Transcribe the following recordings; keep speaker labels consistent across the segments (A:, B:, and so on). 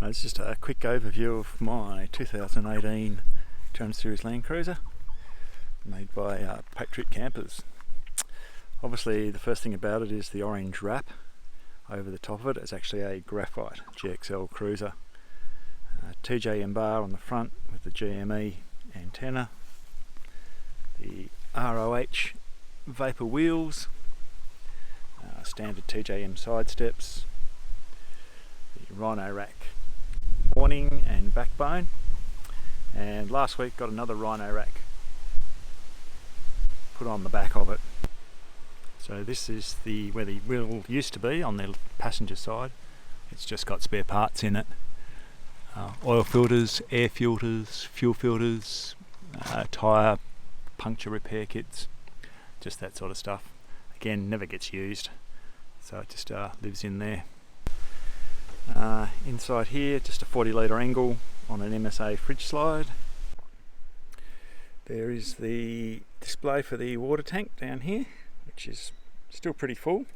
A: It's just a quick overview of my 2018 Trundle Series Land Cruiser made by Patriot Campers. Obviously the first thing about it is the orange wrap over the top of it. It's actually a graphite GXL cruiser. TJM bar on the front with the GME antenna, the ROH vapor wheels, standard TJM side steps, the Rhino rack awning and backbone, and last week got another Rhino rack put on the back of it. So this is where the wheel used to be on the passenger side. It's just got spare parts in it. Oil filters, air filters, fuel filters, tyre puncture repair kits, just that sort of stuff. Again, never gets used, so it just lives in there. Inside here, just a 40 litre angle on an MSA fridge slide. There is the display for the water tank down here, which is still pretty full.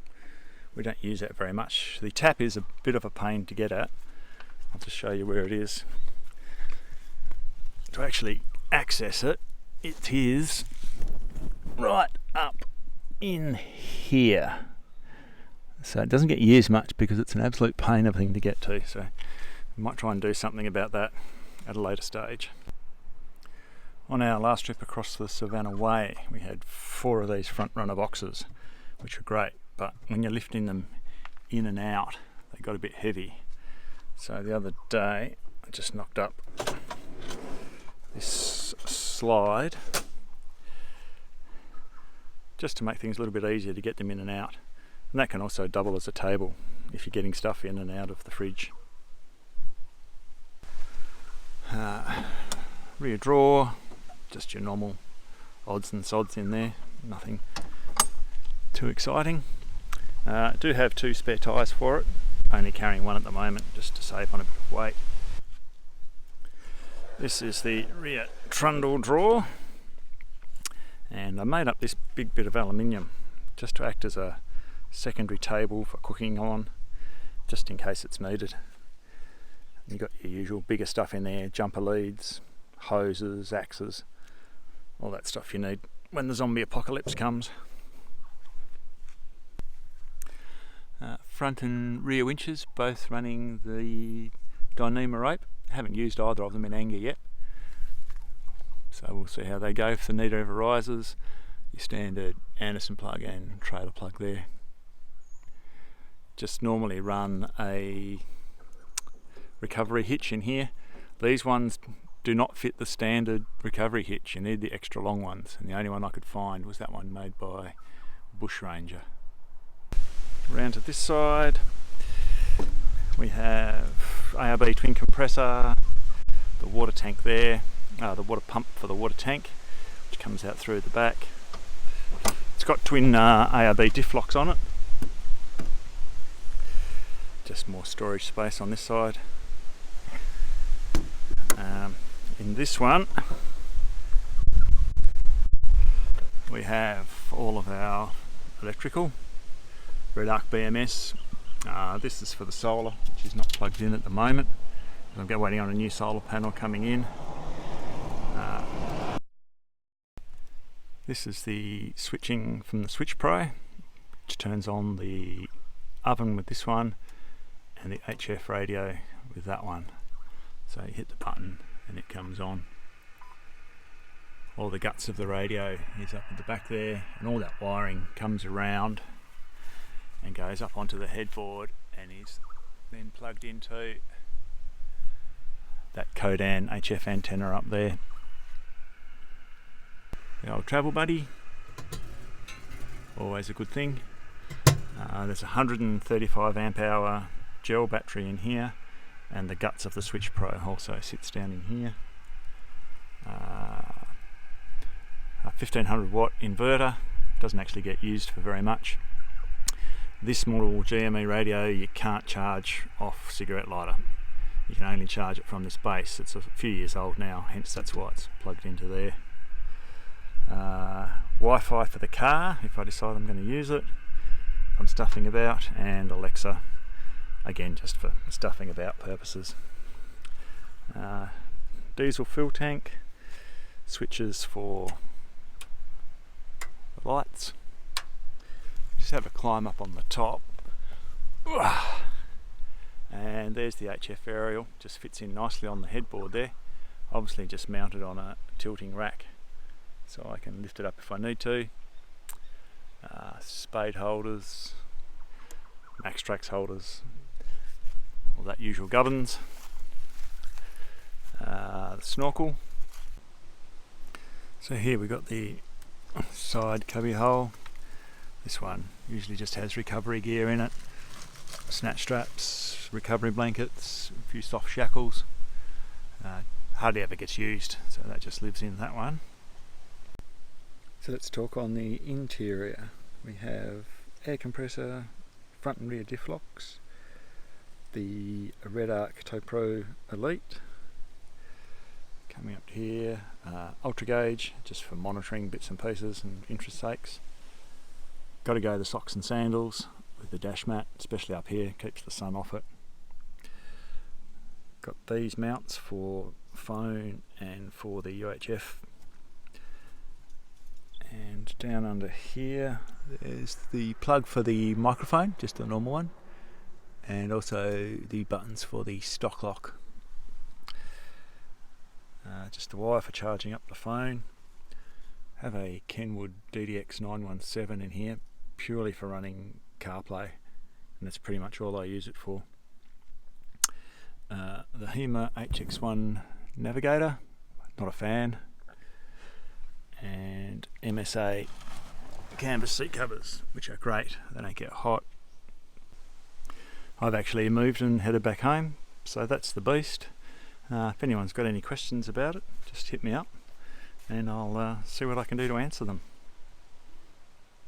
A: We don't use that very much. The tap is a bit of a pain to get at. I'll just show you where it is. To actually access it, it is right up in here. So it doesn't get used much because it's an absolute pain of a thing to get to. So we might try and do something about that at a later stage. On our last trip across the Savannah Way, we had 4 of these front runner boxes, which were great, but when you're lifting them in and out, they got a bit heavy. So the other day, I just knocked up this slide just to make things a little bit easier to get them in and out. And that can also double as a table if you're getting stuff in and out of the fridge. Rear drawer, just your normal odds and sods in there, nothing too exciting. Do have 2 spare tyres for it, only carrying one at the moment just to save on a bit of weight. This is the rear trundle drawer, and I made up this big bit of aluminium just to act as a secondary table for cooking on, just in case it's needed. You've got your usual bigger stuff in there, jumper leads, hoses, axes, all that stuff you need when the zombie apocalypse comes. Front and rear winches both running the Dyneema rope. Haven't used either of them in anger yet, so we'll see how they go. If the need ever rises, your standard Anderson plug and trailer plug there. Just normally run a recovery hitch in here. These ones do not fit the standard recovery hitch. You need the extra long ones, and the only one I could find was that one made by Bushranger. Around to this side, we have ARB twin compressor, the water tank there, the water pump for the water tank, which comes out through the back. It's got twin ARB diff locks on it. Just more storage space on this side. In this one, we have all of our electrical. Red Arc BMS. This is for the solar, which is not plugged in at the moment. I'm waiting on a new solar panel coming in. This is the switching from the Switch Pro, which turns on the oven with this one and the HF radio with that one. So you hit the button and it comes on. All the guts of the radio is up at the back there, and all that wiring comes around and goes up onto the headboard and is then plugged into that Codan HF antenna up there. The old travel buddy, always a good thing. There's a 135 amp hour gel battery in here, and the guts of the Switch Pro also sits down in here. A 1500 watt inverter, doesn't actually get used for very much. This model GME radio you can't charge off cigarette lighter. You can only charge it from this base. It's a few years old now, hence that's why it's plugged into there. Wi-Fi for the car if I decide I'm going to use it, if I'm stuffing about, and Alexa again just for stuffing about purposes. Diesel fuel tank, switches for the lights. Just have a climb up on the top. And there's the HF aerial, just fits in nicely on the headboard there. Obviously just mounted on a tilting rack, so I can lift it up if I need to. Spade holders, Max Trax holders, all that usual gubbins. The snorkel. So here we got the side cubby hole. This one usually just has recovery gear in it, snatch straps, recovery blankets, a few soft shackles. Hardly ever gets used, so that just lives in that one. So let's talk on the interior. We have air compressor, front and rear diff locks, the Red Arc Tow Pro Elite. Coming up here, ultra gauge, just for monitoring bits and pieces and interest sakes. Got to go the socks and sandals with the dash mat, especially up here, keeps the sun off it. Got these mounts for phone and for the UHF. And down under here, there's the plug for the microphone, just a normal one, and also the buttons for the stock lock. Just a wire for charging up the phone. Have a Kenwood DDX 917 in here, purely for running CarPlay, and that's pretty much all I use it for. The HEMA HX1 Navigator, not a fan. And MSA canvas seat covers, which are great, they don't get hot. I've actually moved and headed back home, so that's the beast. If anyone's got any questions about it, just hit me up and I'll see what I can do to answer them.